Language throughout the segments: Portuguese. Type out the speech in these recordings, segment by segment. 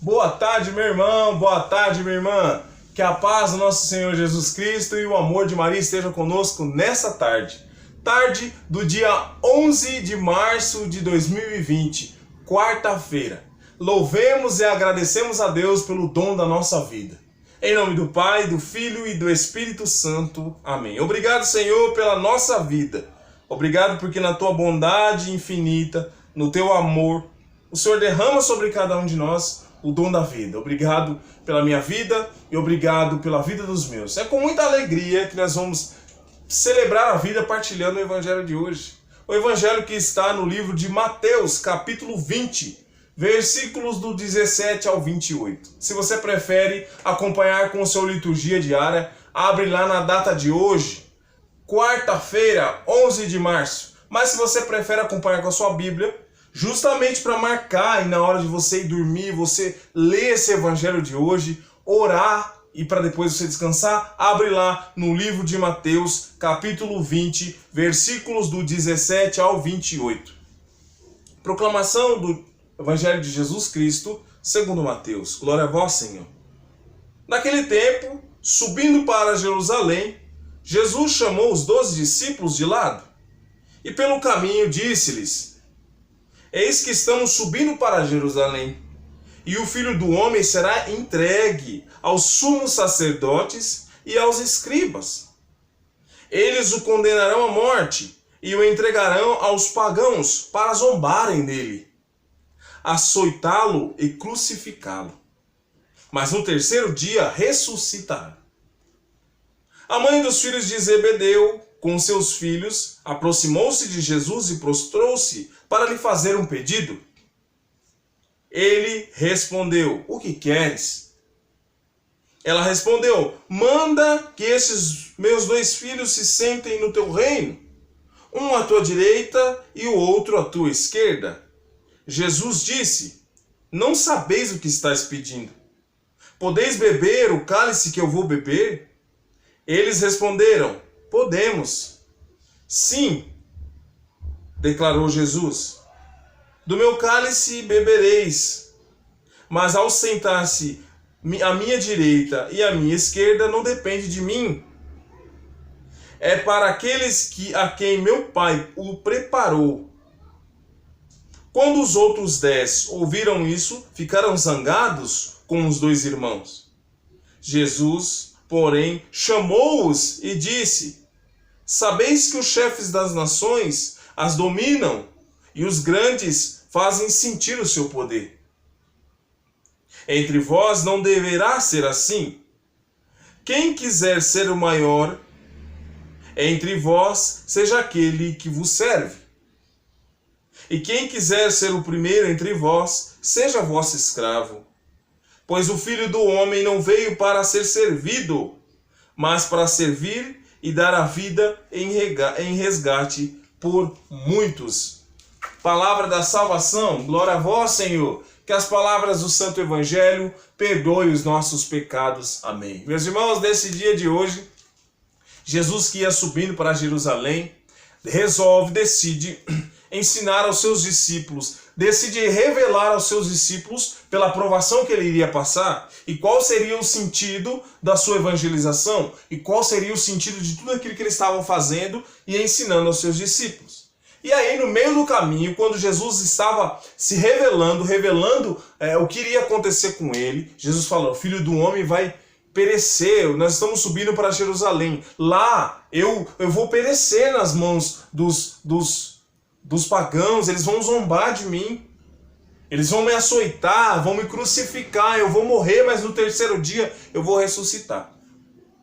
Boa tarde, meu irmão, boa tarde, minha irmã. Que a paz do nosso Senhor Jesus Cristo e o amor de Maria estejam conosco nessa tarde. Tarde do dia 11 de março de 2020, quarta-feira. Louvemos e agradecemos a Deus pelo dom da nossa vida. Em nome do Pai, do Filho e do Espírito Santo. Amém. Obrigado, Senhor, pela nossa vida. Obrigado porque na tua bondade infinita, no teu amor, o Senhor derrama sobre cada um de nós o dom da vida. Obrigado pela minha vida e obrigado pela vida dos meus. É com muita alegria que nós vamos celebrar a vida partilhando o Evangelho de hoje. O Evangelho que está no livro de Mateus, capítulo 20, versículos do 17 ao 28. Se você prefere acompanhar com a sua liturgia diária, abre lá na data de hoje, quarta-feira, 11 de março. Mas se você prefere acompanhar com a sua Bíblia, justamente para marcar e na hora de você ir dormir, você ler esse evangelho de hoje, orar e para depois você descansar, abre lá no livro de Mateus, capítulo 20, versículos do 17 ao 28. Proclamação do Evangelho de Jesus Cristo, segundo Mateus. Glória a vós, Senhor. Naquele tempo, subindo para Jerusalém, Jesus chamou os 12 discípulos de lado e pelo caminho disse-lhes: Eis que estamos subindo para Jerusalém, e o Filho do Homem será entregue aos sumos sacerdotes e aos escribas. Eles o condenarão à morte e o entregarão aos pagãos para zombarem dele, açoitá-lo e crucificá-lo. Mas no terceiro dia ressuscitará. A mãe dos filhos de Zebedeu, com seus filhos, aproximou-se de Jesus e prostrou-se para lhe fazer um pedido. Ele respondeu: O que queres? Ela respondeu: Manda que esses meus 2 filhos se sentem no teu reino, um à tua direita e o outro à tua esquerda. Jesus disse: Não sabeis o que estáis pedindo. Podeis beber o cálice que eu vou beber? Eles responderam: Podemos. Sim, declarou Jesus. Do meu cálice bebereis, mas ao sentar-se à minha direita e à minha esquerda não depende de mim. É para aqueles a quem meu Pai o preparou. Quando os outros 10 ouviram isso, ficaram zangados com os 2 irmãos. Jesus, porém, chamou-os e disse: Sabeis que os chefes das nações as dominam e os grandes fazem sentir o seu poder. Entre vós não deverá ser assim. Quem quiser ser o maior entre vós, seja aquele que vos serve. E quem quiser ser o primeiro entre vós, seja vosso escravo. Pois o Filho do Homem não veio para ser servido, mas para servir e dar a vida em resgate por muitos. Palavra da salvação, glória a vós, Senhor. Que as palavras do Santo Evangelho perdoem os nossos pecados. Amém. Meus irmãos, nesse dia de hoje, Jesus que ia subindo para Jerusalém, decide ensinar aos seus discípulos, decide revelar aos seus discípulos pela provação que ele iria passar e qual seria o sentido da sua evangelização e qual seria o sentido de tudo aquilo que eles estavam fazendo e ensinando aos seus discípulos. E aí, no meio do caminho, quando Jesus estava se revelando o que iria acontecer com ele, Jesus falou: o Filho do Homem vai perecer, nós estamos subindo para Jerusalém. Lá eu vou perecer nas mãos dos pagãos, eles vão zombar de mim, eles vão me açoitar, vão me crucificar, eu vou morrer, mas no terceiro dia eu vou ressuscitar.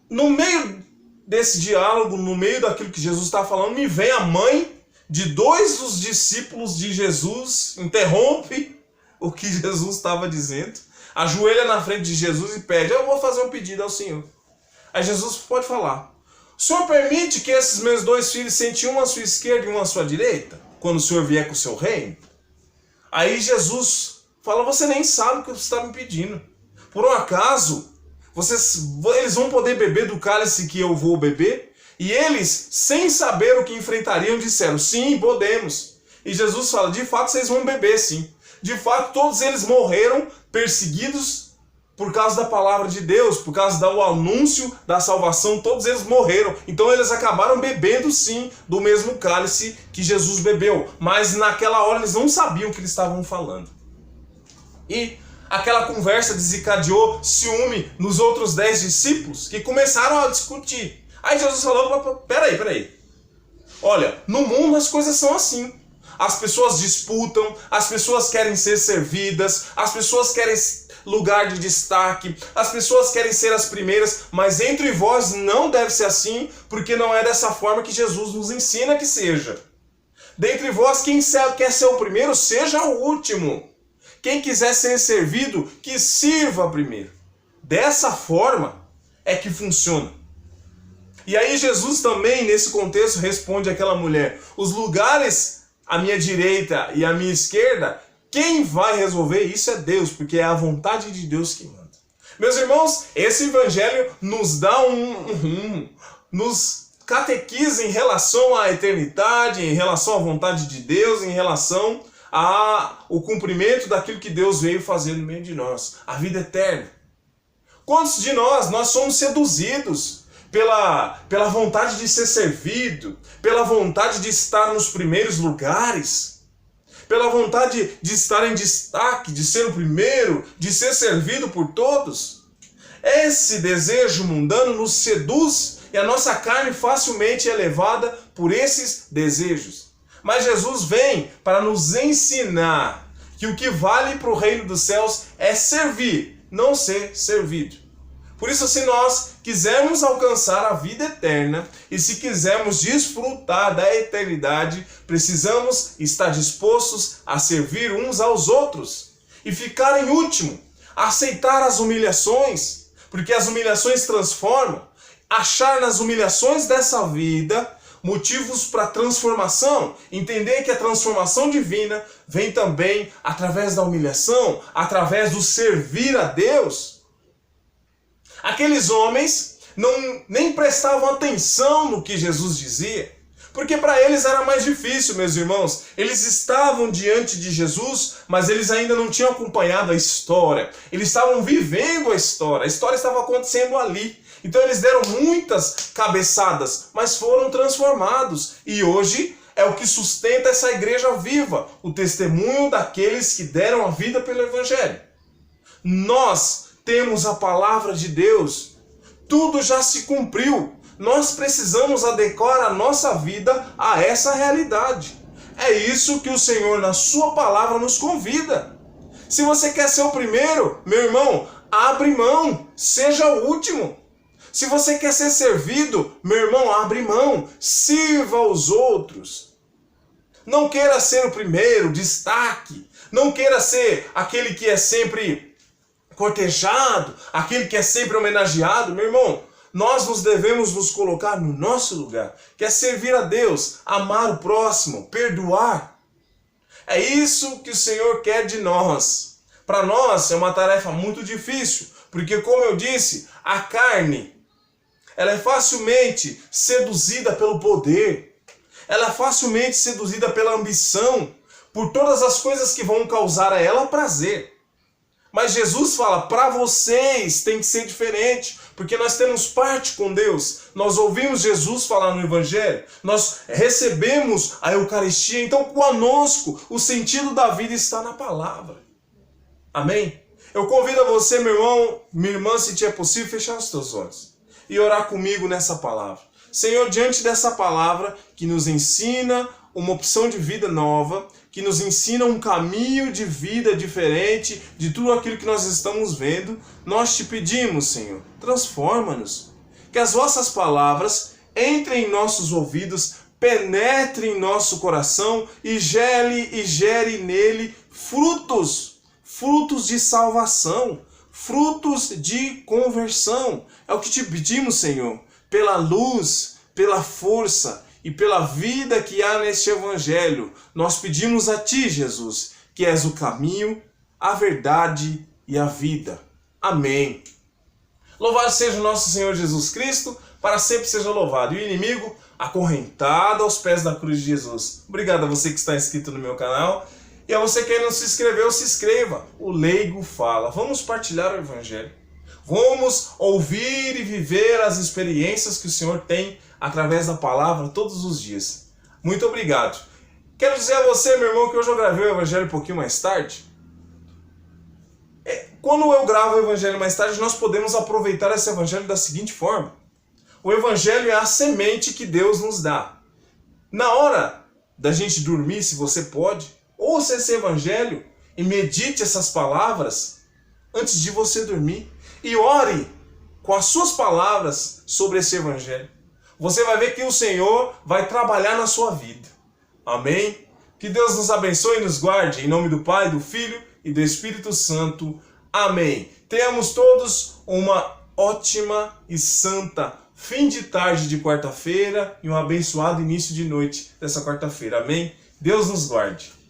No meio desse diálogo, no meio daquilo que Jesus está falando, me vem a mãe de 2 dos discípulos de Jesus, interrompe o que Jesus estava dizendo, ajoelha na frente de Jesus e pede: eu vou fazer um pedido ao Senhor. Aí Jesus pode falar: o Senhor permite que esses meus 2 filhos sentem um à sua esquerda e um à sua direita, quando o Senhor vier com o seu reino? Aí Jesus fala: você nem sabe o que você está me pedindo. Por um acaso, eles vão poder beber do cálice que eu vou beber? E eles, sem saber o que enfrentariam, disseram: sim, podemos. E Jesus fala: de fato vocês vão beber sim. De fato, todos eles morreram perseguidos por causa da palavra de Deus, por causa do anúncio da salvação, todos eles morreram. Então eles acabaram bebendo sim do mesmo cálice que Jesus bebeu, mas naquela hora eles não sabiam o que eles estavam falando. E aquela conversa desencadeou ciúme nos outros 10 discípulos, que começaram a discutir. Aí Jesus falou, peraí. Olha, no mundo as coisas são assim. As pessoas disputam, as pessoas querem ser servidas, as pessoas querem lugar de destaque, as pessoas querem ser as primeiras, mas entre vós não deve ser assim, porque não é dessa forma que Jesus nos ensina que seja. Dentre vós, quem quer ser o primeiro, seja o último. Quem quiser ser servido, que sirva primeiro. Dessa forma é que funciona. E aí Jesus também, nesse contexto, responde àquela mulher: os lugares à minha direita e à minha esquerda, quem vai resolver isso é Deus, porque é a vontade de Deus que manda. Meus irmãos, esse evangelho nos dá nos catequiza em relação à eternidade, em relação à vontade de Deus, em relação ao cumprimento daquilo que Deus veio fazer no meio de nós, a vida eterna. Quantos de nós somos seduzidos pela vontade de ser servido, pela vontade de estar nos primeiros lugares, pela vontade de estar em destaque, de ser o primeiro, de ser servido por todos? Esse desejo mundano nos seduz e a nossa carne facilmente é levada por esses desejos. Mas Jesus vem para nos ensinar que o que vale para o reino dos céus é servir, não ser servido. Por isso, se nós quisermos alcançar a vida eterna e se quisermos desfrutar da eternidade, precisamos estar dispostos a servir uns aos outros e ficar em último, aceitar as humilhações, porque as humilhações transformam, achar nas humilhações dessa vida motivos para transformação, entender que a transformação divina vem também através da humilhação, através do servir a Deus. Aqueles homens nem prestavam atenção no que Jesus dizia, porque para eles era mais difícil, meus irmãos. Eles estavam diante de Jesus, mas eles ainda não tinham acompanhado a história. Eles estavam vivendo a história estava acontecendo ali. Então eles deram muitas cabeçadas, mas foram transformados. E hoje é o que sustenta essa igreja viva, o testemunho daqueles que deram a vida pelo Evangelho. Nós temos a palavra de Deus, tudo já se cumpriu. Nós precisamos adequar a nossa vida a essa realidade. É isso que o Senhor, na sua palavra, nos convida. Se você quer ser o primeiro, meu irmão, abre mão, seja o último. Se você quer ser servido, meu irmão, abre mão, sirva aos outros. Não queira ser o primeiro, destaque. Não queira ser aquele que é sempre cortejado, aquele que é sempre homenageado. Meu irmão, nós devemos nos colocar no nosso lugar, que é servir a Deus, amar o próximo, perdoar. É isso que o Senhor quer de nós. Para nós é uma tarefa muito difícil, porque, como eu disse, a carne, ela é facilmente seduzida pelo poder, ela é facilmente seduzida pela ambição, por todas as coisas que vão causar a ela prazer. Mas Jesus fala, para vocês tem que ser diferente, porque nós temos parte com Deus. Nós ouvimos Jesus falar no Evangelho, nós recebemos a Eucaristia, então conosco o sentido da vida está na palavra. Amém? Eu convido a você, meu irmão, minha irmã, se te é possível, fechar os teus olhos e orar comigo nessa palavra. Senhor, diante dessa palavra que nos ensina uma opção de vida nova, que nos ensina um caminho de vida diferente de tudo aquilo que nós estamos vendo, nós te pedimos, Senhor, transforma-nos. Que as vossas palavras entrem em nossos ouvidos, penetrem em nosso coração e gere nele frutos de salvação, frutos de conversão. É o que te pedimos, Senhor, pela luz, pela força e pela vida que há neste Evangelho. Nós pedimos a Ti, Jesus, que és o caminho, a verdade e a vida. Amém. Louvado seja o nosso Senhor Jesus Cristo, para sempre seja louvado. E o inimigo acorrentado aos pés da cruz de Jesus. Obrigado a você que está inscrito no meu canal. E a você que ainda não se inscreveu, se inscreva. O Leigo Fala. Vamos partilhar o Evangelho. Vamos ouvir e viver as experiências que o Senhor tem através da palavra todos os dias. Muito obrigado. Quero dizer a você, meu irmão, que hoje eu gravei o Evangelho um pouquinho mais tarde. Quando eu gravo o Evangelho mais tarde, nós podemos aproveitar esse Evangelho da seguinte forma. O Evangelho é a semente que Deus nos dá. Na hora da gente dormir, se você pode, ouça esse Evangelho e medite essas palavras antes de você dormir. E ore com as suas palavras sobre esse Evangelho. Você vai ver que o Senhor vai trabalhar na sua vida. Amém? Que Deus nos abençoe e nos guarde. Em nome do Pai, do Filho e do Espírito Santo. Amém. Tenhamos todos uma ótima e santa fim de tarde de quarta-feira e um abençoado início de noite dessa quarta-feira. Amém? Deus nos guarde.